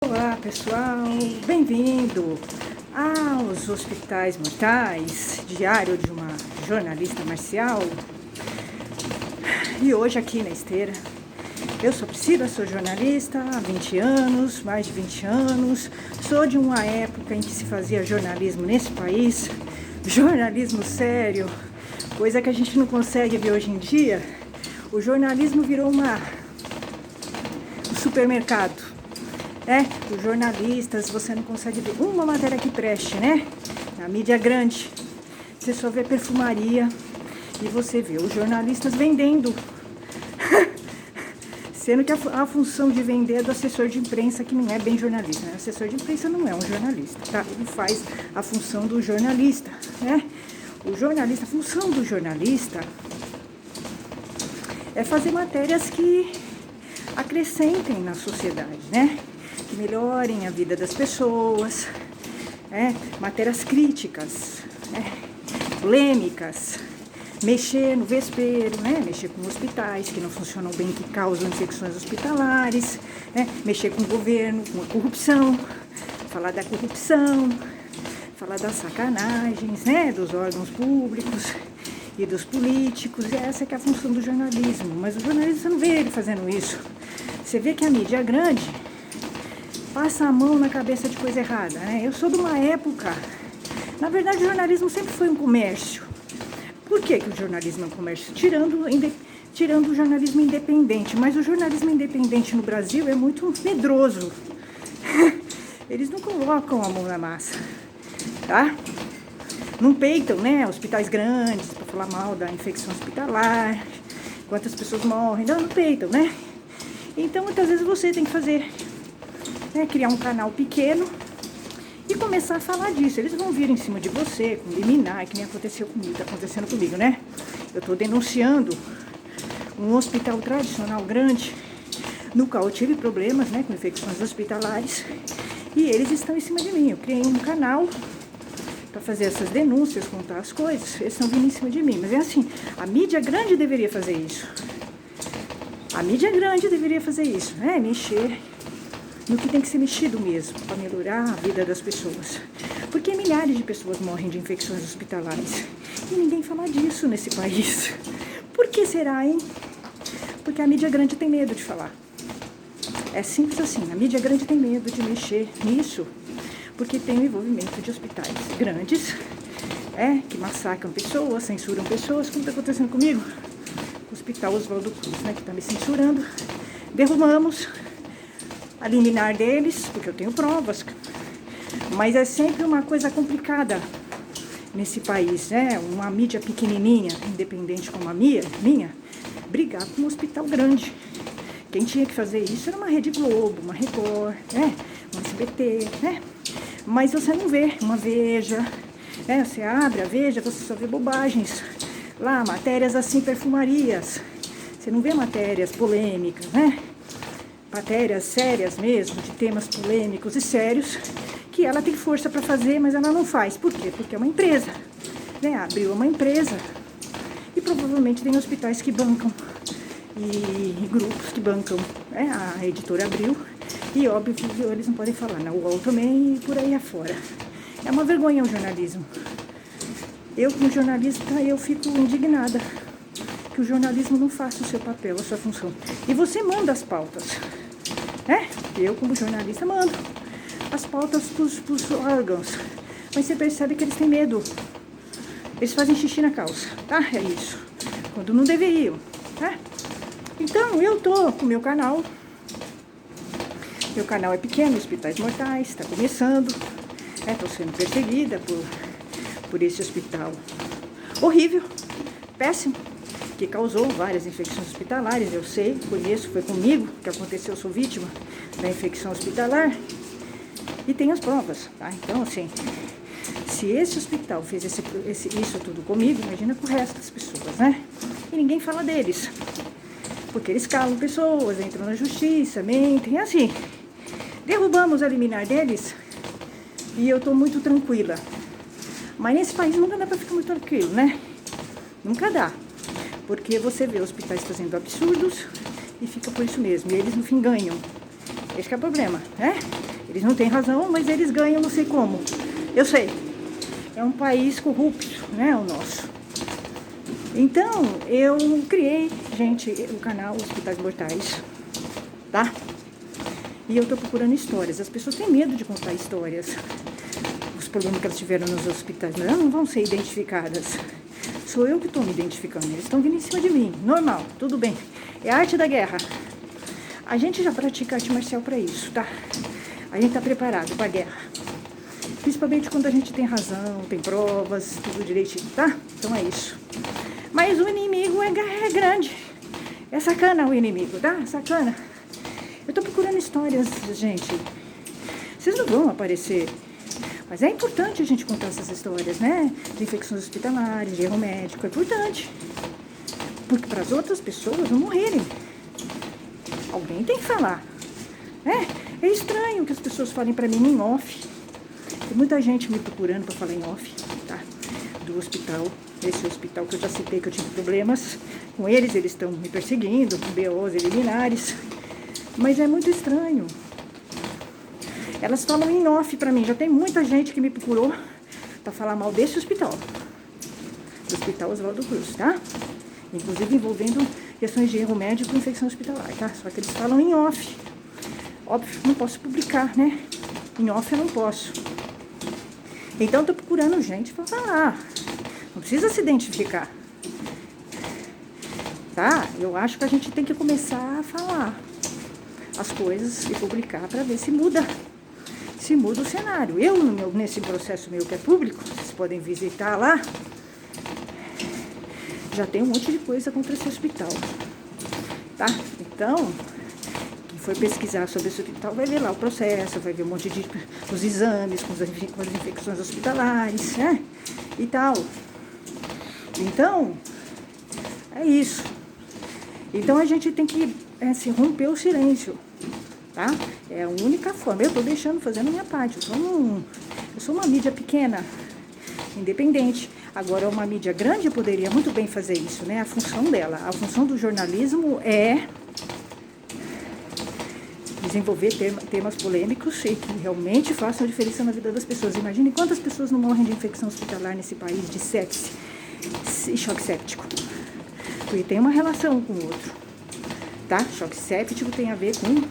Olá pessoal, bem-vindo aos Hospitais Mortais, diário de uma jornalista marcial. E hoje aqui na esteira, eu sou Priscila, sou jornalista há 20 anos, mais de 20 anos. Sou de uma época em que se fazia jornalismo nesse país, jornalismo sério, coisa que a gente não consegue ver hoje em dia. O jornalismo virou um supermercado. Os jornalistas, você não consegue ver uma matéria que preste, né? Na mídia grande, você só vê perfumaria e você vê os jornalistas vendendo. Sendo que a função de vender é do assessor de imprensa, que não é bem jornalista, né? O assessor de imprensa não é um jornalista, tá? Ele faz a função do jornalista, né? A função do jornalista é fazer matérias que acrescentem na sociedade, né? Que melhorem a vida das pessoas, matérias críticas, polêmicas, mexer no vespeiro, mexer com hospitais que não funcionam bem, que causam infecções hospitalares, mexer com o governo, com a corrupção, falar da corrupção, falar das sacanagens, dos órgãos públicos e dos políticos. E essa que é a função do jornalismo. Mas o jornalista, você não vê ele fazendo isso. Você vê que a mídia grande passa a mão na cabeça de coisa errada, né? Eu sou de uma época... Na verdade, o jornalismo sempre foi um comércio. Por que o jornalismo é um comércio? Tirando o jornalismo independente. Mas o jornalismo independente no Brasil é muito medroso. Eles não colocam a mão na massa, tá? Não peitam, hospitais grandes para falar mal da infecção hospitalar, quantas pessoas morrem. Não peitam, né? Então, muitas vezes você tem que fazer... criar um canal pequeno e começar a falar disso. Eles vão vir em cima de você com liminar, que nem aconteceu comigo, tá acontecendo comigo, né? Eu estou denunciando um hospital tradicional grande, no qual eu tive problemas, com infecções hospitalares, e eles estão em cima de mim. Eu criei um canal para fazer essas denúncias, contar as coisas. Eles estão vindo em cima de mim. Mas é assim, a mídia grande deveria fazer isso. A mídia grande deveria fazer isso, mexer no que tem que ser mexido mesmo, para melhorar a vida das pessoas. Porque milhares de pessoas morrem de infecções hospitalares. E ninguém fala disso nesse país. Por que será, hein? Porque a mídia grande tem medo de falar. É simples assim, a mídia grande tem medo de mexer nisso, porque tem o envolvimento de hospitais grandes, que massacram pessoas, censuram pessoas, como está acontecendo comigo. O Hospital Oswaldo Cruz, que está me censurando. Derrubamos a liminar deles, porque eu tenho provas, mas é sempre uma coisa complicada nesse país, uma mídia pequenininha, independente como a minha, brigar com um hospital grande. Quem tinha que fazer isso era uma Rede Globo, uma Record, uma SBT, mas você não vê uma Veja, você abre a Veja, você só vê bobagens lá, matérias assim, perfumarias, você não vê matérias polêmicas, matérias sérias mesmo, de temas polêmicos e sérios, que ela tem força para fazer, mas ela não faz. Por quê? Porque é uma empresa, abriu uma empresa e provavelmente tem hospitais que bancam e grupos que bancam, a editora abriu e óbvio que eles não podem falar, na UOL também e por aí afora. É uma vergonha o jornalismo. Eu, como jornalista, eu fico indignada que o jornalismo não faça o seu papel, a sua função. E você manda as pautas, Eu, como jornalista, mando as pautas para os órgãos. Mas você percebe que eles têm medo. Eles fazem xixi na calça, tá? É isso. Quando não deveriam, Então, eu tô com o meu canal. Meu canal é pequeno, Hospitais Mortais, está começando. Tô sendo perseguida por esse hospital horrível, péssimo, que causou várias infecções hospitalares. Eu sei, conheço, foi comigo que aconteceu, eu sou vítima da infecção hospitalar e tenho as provas, tá? Então, assim, se esse hospital fez isso tudo comigo, imagina com o resto das pessoas, E ninguém fala deles, porque eles calam pessoas, entram na justiça, mentem, assim. Derrubamos a liminar deles e eu tô muito tranquila. Mas nesse país nunca dá pra ficar muito tranquilo, Nunca dá. Porque você vê hospitais fazendo absurdos e fica por isso mesmo. E eles no fim ganham. Esse que é o problema, Eles não têm razão, mas eles ganham não sei como. Eu sei. É um país corrupto, né, o nosso. Então, eu criei, gente, o canal Hospitais Mortais, tá? E eu tô procurando histórias. As pessoas têm medo de contar histórias. Os problemas que elas tiveram nos hospitais, mas elas não vão ser identificadas. Sou eu que estou me identificando. Eles estão vindo em cima de mim. Normal, tudo bem. É a arte da guerra. A gente já pratica arte marcial para isso, tá? A gente tá preparado para a guerra. Principalmente quando a gente tem razão, tem provas, tudo direitinho, tá? Então é isso. Mas o inimigo é grande. É sacana o inimigo, tá? Sacana. Eu tô procurando histórias, gente. Vocês não vão aparecer. Mas é importante a gente contar essas histórias, né? De infecções hospitalares, de erro médico. É importante. Porque para as outras pessoas não morrerem. Alguém tem que falar. É estranho que as pessoas falem para mim em off. Tem muita gente me procurando para falar em off, tá? Do hospital. Esse hospital que eu já citei que eu tive problemas com eles. Eles estão me perseguindo com BOs eliminares. Mas é muito estranho. Elas falam em off pra mim. Já tem muita gente que me procurou pra falar mal desse hospital. Do Hospital Oswaldo Cruz, tá? Inclusive envolvendo questões de erro médico e infecção hospitalar, tá? Só que eles falam em off. Óbvio, não posso publicar, né? Em off eu não posso. Então tô procurando gente pra falar. Não precisa se identificar. Tá? Eu acho que a gente tem que começar a falar as coisas e publicar para ver se muda o cenário. Eu, nesse processo meu que é público, vocês podem visitar lá, já tem um monte de coisa contra esse hospital, tá? Então, quem for pesquisar sobre esse hospital vai ver lá o processo, vai ver um monte de os exames com as infecções hospitalares, né? E tal. Então, é isso. Então a gente tem que romper o silêncio, tá? É a única forma. Eu tô fazendo a minha parte. Eu sou uma mídia pequena, independente. Agora, uma mídia grande poderia muito bem fazer isso, né? A função dela, a função do jornalismo é desenvolver temas polêmicos e que realmente façam diferença na vida das pessoas. Imagine quantas pessoas não morrem de infecção hospitalar nesse país, de sepse e choque séptico. Porque tem uma relação com o outro, tá? Choque séptico tem a ver com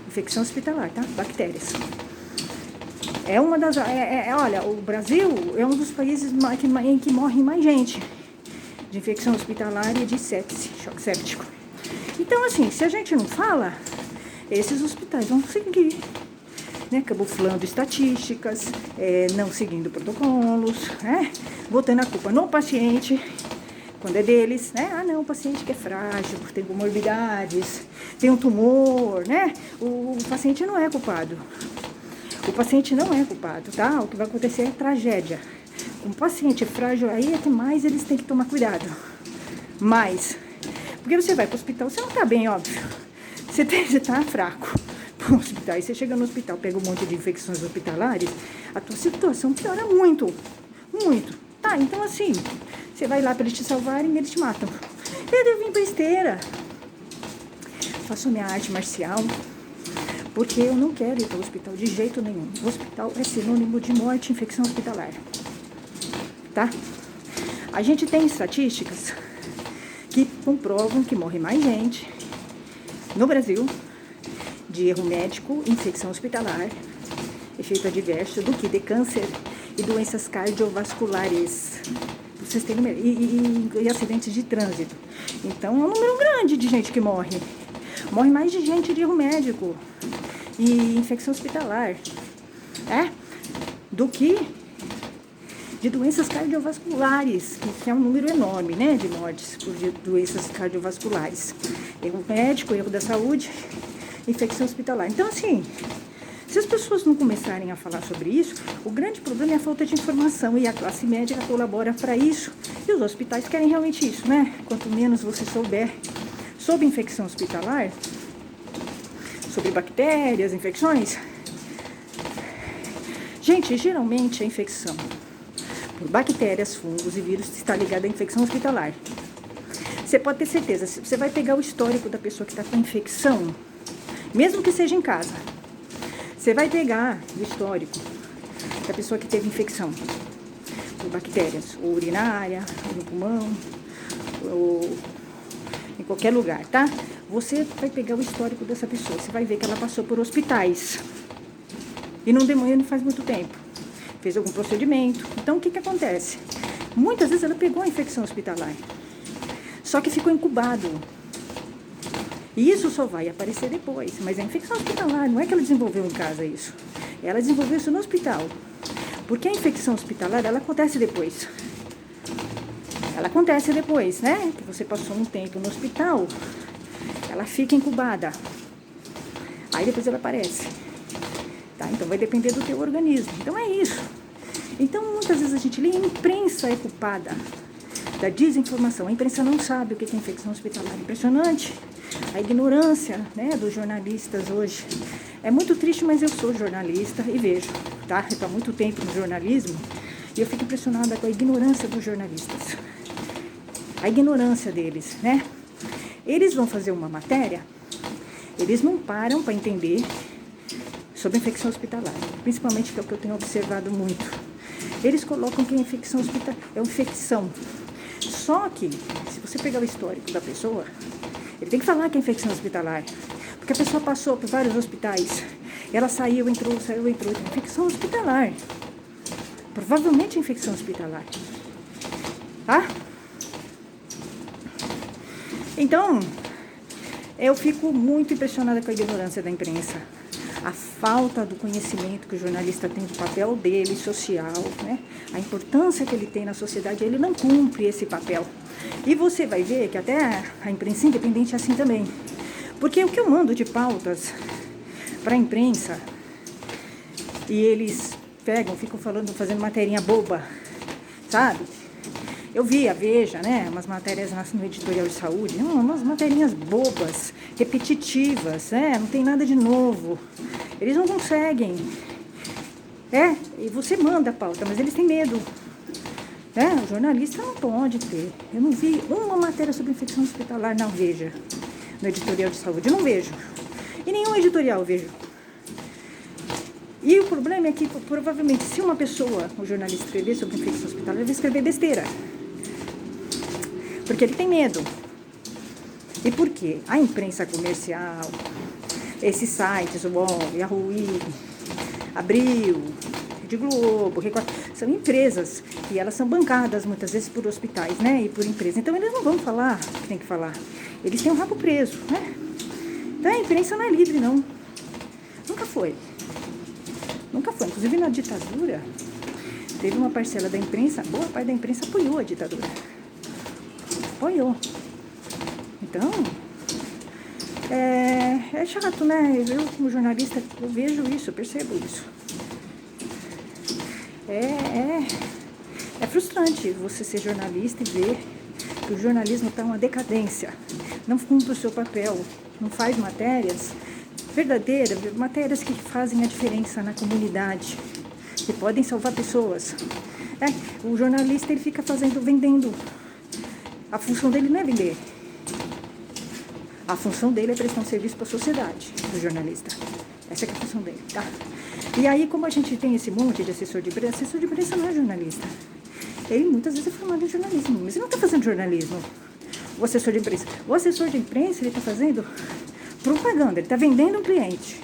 infecção hospitalar, tá? Bactérias. É uma das... olha, o Brasil é um dos países em que morre mais gente de infecção hospitalar e de sepse, choque séptico. Então, assim, se a gente não fala, esses hospitais vão seguir, né? Camuflando estatísticas, não seguindo protocolos, né? Botando a culpa no paciente, quando é deles, né? Ah, não, o paciente que é frágil, tem comorbidades, tem um tumor, né? O paciente não é culpado. O paciente não é culpado, tá? O que vai acontecer é tragédia. Um paciente frágil, aí é que mais eles têm que tomar cuidado. Mas, porque você vai pro hospital, você não tá bem, óbvio. Você tá fraco pro hospital. Aí você chega no hospital, pega um monte de infecções hospitalares, a tua situação piora muito. Muito. Tá, então assim, você vai lá para eles te salvarem e eles te matam. Eu vim pra esteira. Faço minha arte marcial, porque eu não quero ir para o hospital de jeito nenhum. O hospital é sinônimo de morte e infecção hospitalar, tá? A gente tem estatísticas que comprovam que morre mais gente no Brasil de erro médico, infecção hospitalar, efeito adverso, do que de câncer e doenças cardiovasculares. Vocês têm e acidentes de trânsito. Então, é um número grande de gente que morre. Morre mais de gente de erro médico e infecção hospitalar, do que de doenças cardiovasculares, que é um número enorme, né, de mortes por doenças cardiovasculares. Erro médico, erro da saúde, infecção hospitalar. Então, assim, se as pessoas não começarem a falar sobre isso, o grande problema é a falta de informação, e a classe médica colabora para isso, e os hospitais querem realmente isso, né? Quanto menos você souber sobre infecção hospitalar, sobre bactérias, infecções. Gente, geralmente a infecção por bactérias, fungos e vírus está ligada à infecção hospitalar. Você pode ter certeza, você vai pegar o histórico da pessoa que está com infecção, mesmo que seja em casa. Você vai pegar o histórico da pessoa que teve infecção por bactérias, ou urinária, ou no pulmão, ou em qualquer lugar, tá? Você vai pegar o histórico dessa pessoa, você vai ver que ela passou por hospitais. E não demorou, não faz muito tempo. Fez algum procedimento. Então, o que acontece? Muitas vezes ela pegou a infecção hospitalar, só que ficou incubado. E isso só vai aparecer depois. Mas a infecção hospitalar, não é que ela desenvolveu em casa isso. Ela desenvolveu isso no hospital. Porque a infecção hospitalar, ela acontece depois. Ela acontece depois, né? Que você passou um tempo no hospital, ela fica incubada. Aí depois ela aparece. Tá? Então vai depender do teu organismo. Então é isso. Então muitas vezes a gente lê, a imprensa é culpada da desinformação. A imprensa não sabe o que é infecção hospitalar. Impressionante a ignorância, né, dos jornalistas hoje. É muito triste, mas eu sou jornalista e vejo, tá? Eu estou há muito tempo no jornalismo e eu fico impressionada com a ignorância dos jornalistas. A ignorância deles, né? Eles vão fazer uma matéria, eles não param para entender sobre infecção hospitalar, principalmente que é o que eu tenho observado muito. Eles colocam que a infecção hospitalar é uma infecção. Só que, se você pegar o histórico da pessoa, ele tem que falar que é infecção hospitalar. Porque a pessoa passou por vários hospitais. Ela saiu, entrou. Infecção hospitalar. Provavelmente infecção hospitalar. Tá? Então, eu fico muito impressionada com a ignorância da imprensa. A falta do conhecimento que o jornalista tem do papel dele, social, né? A importância que ele tem na sociedade, ele não cumpre esse papel. E você vai ver que até a imprensa independente é assim também. Porque o que eu mando de pautas para a imprensa, e eles pegam, ficam falando, fazendo materinha boba, sabe? Eu vi a Veja, né, umas matérias no editorial de saúde, umas materinhas bobas, repetitivas, não tem nada de novo. Eles não conseguem. E você manda a pauta, mas eles têm medo. O jornalista não pode ter. Eu não vi uma matéria sobre infecção hospitalar na Veja, no editorial de saúde. Eu não vejo. E nenhum editorial eu vejo. E o problema é que, provavelmente, se uma pessoa, um jornalista, escrever sobre infecção hospitalar, ele vai escrever besteira. Porque ele tem medo. E por quê? A imprensa comercial, esses sites, o UOL, Yahoo, Abril, Rede Globo, Record, são empresas e elas são bancadas muitas vezes por hospitais, né? E por empresas. Então eles não vão falar o que tem que falar. Eles têm um rabo preso, né? Então a imprensa não é livre, não. Nunca foi. Nunca foi. Inclusive na ditadura, teve uma parcela da imprensa, boa parte da imprensa apoiou a ditadura. Apoiou. Então, é chato, né? Eu, como jornalista, eu vejo isso, eu percebo isso. É frustrante você ser jornalista e ver que o jornalismo está em uma decadência. Não cumpre o seu papel, não faz matérias verdadeiras, matérias que fazem a diferença na comunidade, que podem salvar pessoas. O jornalista, ele fica vendendo. A função dele não é vender. A função dele é prestar um serviço para a sociedade, do jornalista. Essa é a função dele, tá? E aí, como a gente tem esse monte de assessor de imprensa não é jornalista. Ele muitas vezes é formado em jornalismo, mas ele não está fazendo jornalismo. O assessor de imprensa. O assessor de imprensa, ele está fazendo propaganda, ele está vendendo um cliente.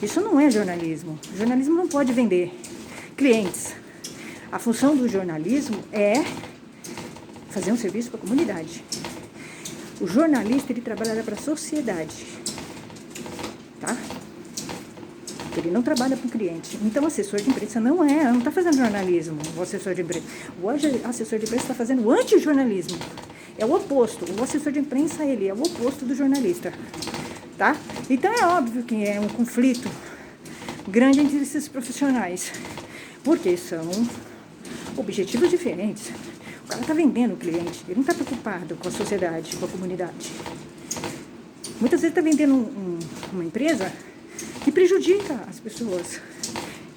Isso não é jornalismo. O jornalismo não pode vender clientes. A função do jornalismo é fazer um serviço para a comunidade. O jornalista, ele trabalha para a sociedade, tá? Ele não trabalha para o cliente. Então, o assessor de imprensa não está fazendo jornalismo, o assessor de imprensa. O assessor de imprensa está fazendo o antijornalismo. É o oposto. O assessor de imprensa, ele é o oposto do jornalista, tá? Então, é óbvio que é um conflito grande entre esses profissionais, porque são objetivos diferentes. O cara está vendendo o cliente, ele não está preocupado com a sociedade, com a comunidade. Muitas vezes está vendendo uma empresa que prejudica as pessoas.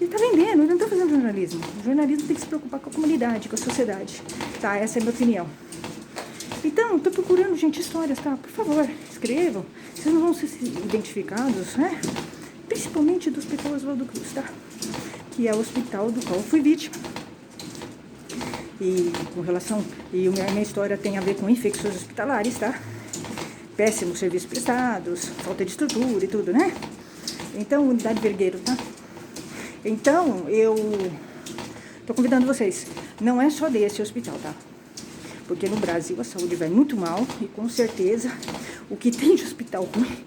Ele está vendendo, ele não está fazendo jornalismo. O jornalismo tem que se preocupar com a comunidade, com a sociedade. Tá, essa é a minha opinião. Então, estou procurando, gente, histórias, tá? Por favor, escrevam. Vocês não vão ser identificados, né? principalmente do Hospital Oswaldo Cruz, tá? Que é o hospital do qual eu fui vítima. E com relação, e a minha história tem a ver com infecções hospitalares, tá? Péssimos serviços prestados, falta de estrutura e tudo, né? Então, unidade Vergueiro, tá? Então, eu tô convidando vocês, não é só desse hospital, tá? Porque no Brasil a saúde vai muito mal e com certeza o que tem de hospital ruim,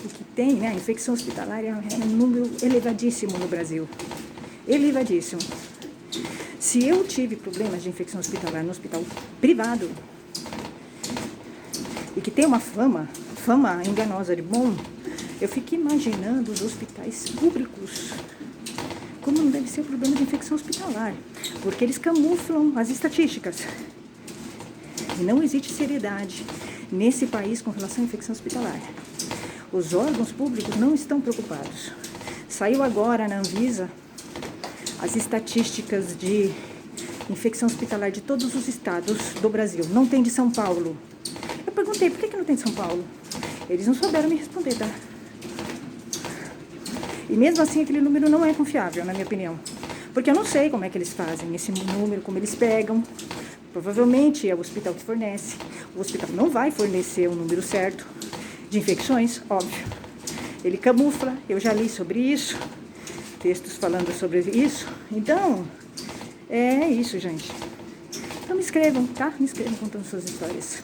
o que tem, né? A infecção hospitalar é um número elevadíssimo no Brasil. Elevadíssimo. Se eu tive problemas de infecção hospitalar no hospital privado e que tem uma fama enganosa de bom, eu fico imaginando os hospitais públicos, como não deve ser o problema de infecção hospitalar, porque eles camuflam as estatísticas. E não existe seriedade nesse país com relação à infecção hospitalar. Os órgãos públicos não estão preocupados. Saiu agora na Anvisa as estatísticas de infecção hospitalar de todos os estados do Brasil. Não tem de São Paulo. Eu perguntei, por que não tem de São Paulo? Eles não souberam me responder, tá? E mesmo assim, aquele número não é confiável, na minha opinião. Porque eu não sei como é que eles fazem esse número, como eles pegam. Provavelmente é o hospital que fornece. O hospital não vai fornecer o número certo de infecções, óbvio. Ele camufla, eu já li sobre isso. Textos falando sobre isso. Então, é isso, gente. Então me escrevam, tá? Me escrevam contando suas histórias.